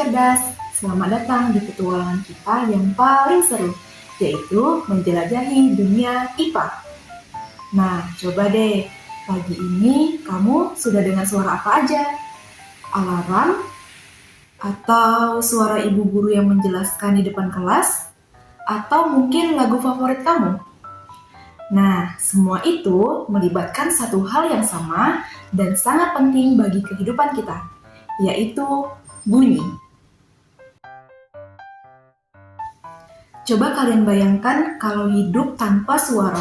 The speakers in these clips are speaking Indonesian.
cerdas, selamat datang di petualangan kita yang paling seru, yaitu menjelajahi dunia IPA. Nah, coba deh, pagi ini kamu sudah dengar suara apa aja? Alarm? Atau suara ibu guru yang menjelaskan di depan kelas? Atau mungkin lagu favorit kamu? Nah, semua itu melibatkan satu hal yang sama dan sangat penting bagi kehidupan kita, yaitu bunyi. Coba kalian bayangkan kalau hidup tanpa suara.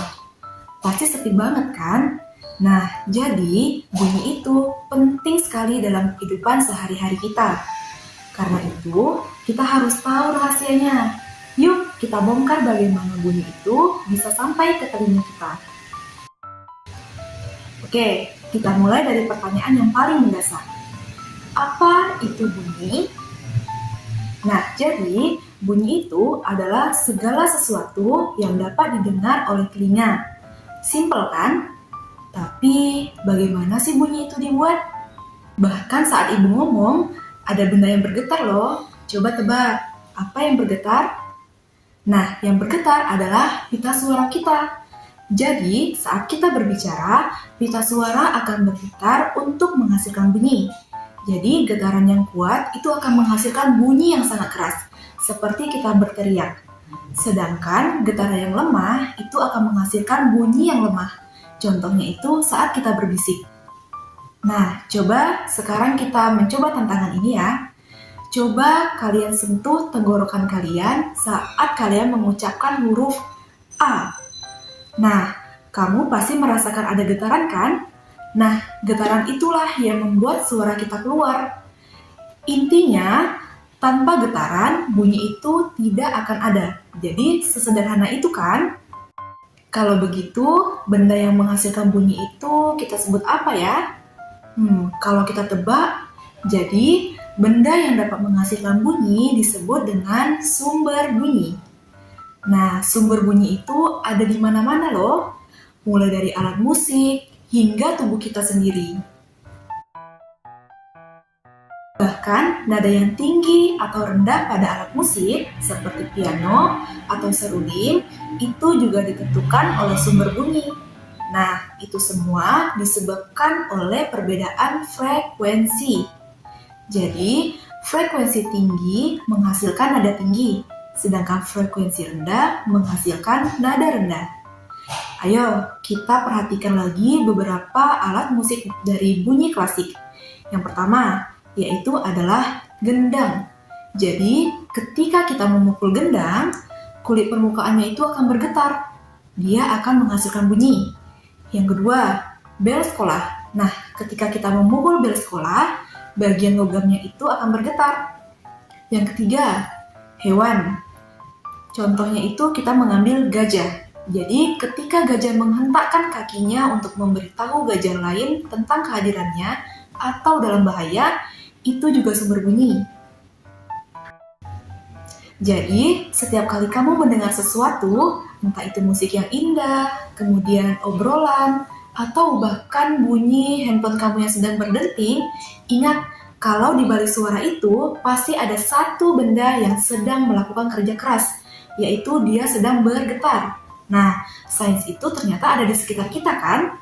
Pasti sepi banget kan? Nah, jadi bunyi itu penting sekali dalam kehidupan sehari-hari kita. Karena itu, kita harus tahu rahasianya. Yuk, kita bongkar bagaimana bunyi itu bisa sampai ke telinga kita. Oke, kita mulai dari pertanyaan yang paling mendasar. Apa itu bunyi? Nah, jadi bunyi itu adalah segala sesuatu yang dapat didengar oleh telinga. Simpel kan? Tapi bagaimana sih bunyi itu dibuat? Bahkan saat ibu ngomong, ada benda yang bergetar loh. Coba tebak, apa yang bergetar? Nah, yang bergetar adalah pita suara kita. Jadi, saat kita berbicara, pita suara akan bergetar untuk menghasilkan bunyi. Jadi, getaran yang kuat itu akan menghasilkan bunyi yang sangat keras, seperti kita berteriak. Sedangkan getaran yang lemah itu akan menghasilkan bunyi yang lemah. Contohnya itu saat kita berbisik. Nah, coba sekarang kita mencoba tantangan ini ya. Coba kalian sentuh tenggorokan kalian saat kalian mengucapkan huruf A. Nah, kamu pasti merasakan ada getaran kan? Nah, getaran itulah yang membuat suara kita keluar. Intinya, tanpa getaran, bunyi itu tidak akan ada. Jadi, sesederhana itu kan? Kalau begitu, benda yang menghasilkan bunyi itu kita sebut apa ya? Kalau kita tebak, jadi benda yang dapat menghasilkan bunyi disebut dengan sumber bunyi. Nah, sumber bunyi itu ada di mana-mana loh, mulai dari alat musik hingga tubuh kita sendiri. Bahkan, nada yang tinggi atau rendah pada alat musik, seperti piano atau seruling, itu juga ditentukan oleh sumber bunyi. Nah, itu semua disebabkan oleh perbedaan frekuensi. Jadi, frekuensi tinggi menghasilkan nada tinggi, sedangkan frekuensi rendah menghasilkan nada rendah. Ayo, kita perhatikan lagi beberapa alat musik dari bunyi klasik. Yang pertama, yaitu adalah gendang. Jadi, ketika kita memukul gendang, kulit permukaannya itu akan bergetar. Dia akan menghasilkan bunyi. Yang kedua, bel sekolah. Nah, ketika kita memukul bel sekolah, bagian logamnya itu akan bergetar. Yang ketiga, hewan. Contohnya itu kita mengambil gajah. Jadi, ketika gajah menghentakkan kakinya untuk memberitahu gajah lain tentang kehadirannya atau dalam bahaya, itu juga sumber bunyi. Jadi, setiap kali kamu mendengar sesuatu, entah itu musik yang indah, kemudian obrolan, atau bahkan bunyi handphone kamu yang sedang berdenting, ingat, kalau di balik suara itu, pasti ada satu benda yang sedang melakukan kerja keras, yaitu dia sedang bergetar. Nah, sains itu ternyata ada di sekitar kita kan?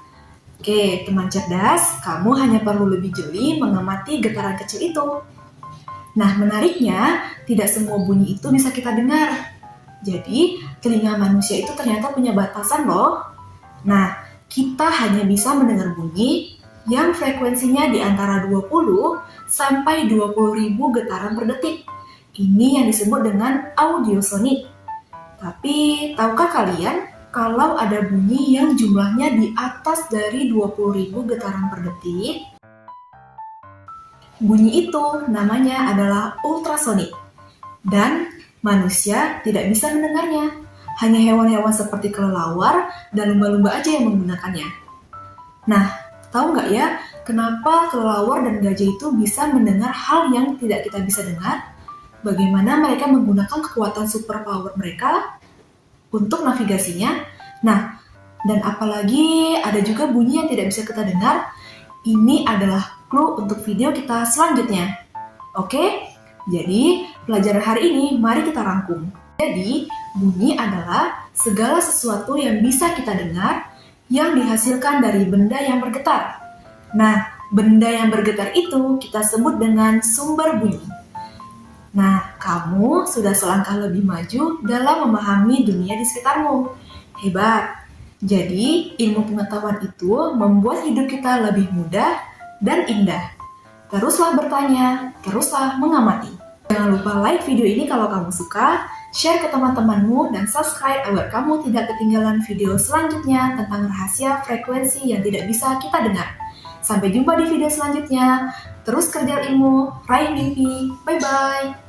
Oke, teman cerdas, kamu hanya perlu lebih jeli mengamati getaran kecil itu. Nah, menariknya, tidak semua bunyi itu bisa kita dengar. Jadi, telinga manusia itu ternyata punya batasan loh. Nah, kita hanya bisa mendengar bunyi yang frekuensinya di antara 20 sampai 20.000 getaran per detik. Ini yang disebut dengan audiosonik. Tapi, tahukah kalian kalau ada bunyi yang jumlahnya di atas dari 20.000 getaran per detik? Bunyi itu namanya adalah ultrasonik. Dan manusia tidak bisa mendengarnya. Hanya hewan-hewan seperti kelelawar dan lumba-lumba aja yang menggunakannya. Nah, tahu nggak ya kenapa kelelawar dan gajah itu bisa mendengar hal yang tidak kita bisa dengar? Bagaimana mereka menggunakan kekuatan superpower mereka untuk navigasinya? Nah, dan apalagi ada juga bunyi yang tidak bisa kita dengar. Ini adalah clue untuk video kita selanjutnya. Oke? Jadi, pelajaran hari ini mari kita rangkum. Jadi, bunyi adalah segala sesuatu yang bisa kita dengar yang dihasilkan dari benda yang bergetar. Nah, benda yang bergetar itu kita sebut dengan sumber bunyi. Nah, kamu sudah selangkah lebih maju dalam memahami dunia di sekitarmu. Hebat! Jadi, ilmu pengetahuan itu membuat hidup kita lebih mudah dan indah. Teruslah bertanya, teruslah mengamati. Jangan lupa like video ini kalau kamu suka, share ke teman-temanmu, dan subscribe agar kamu tidak ketinggalan video selanjutnya tentang rahasia frekuensi yang tidak bisa kita dengar. Sampai jumpa di video selanjutnya. Terus kerja ilmu, raih mimpi. Bye-bye.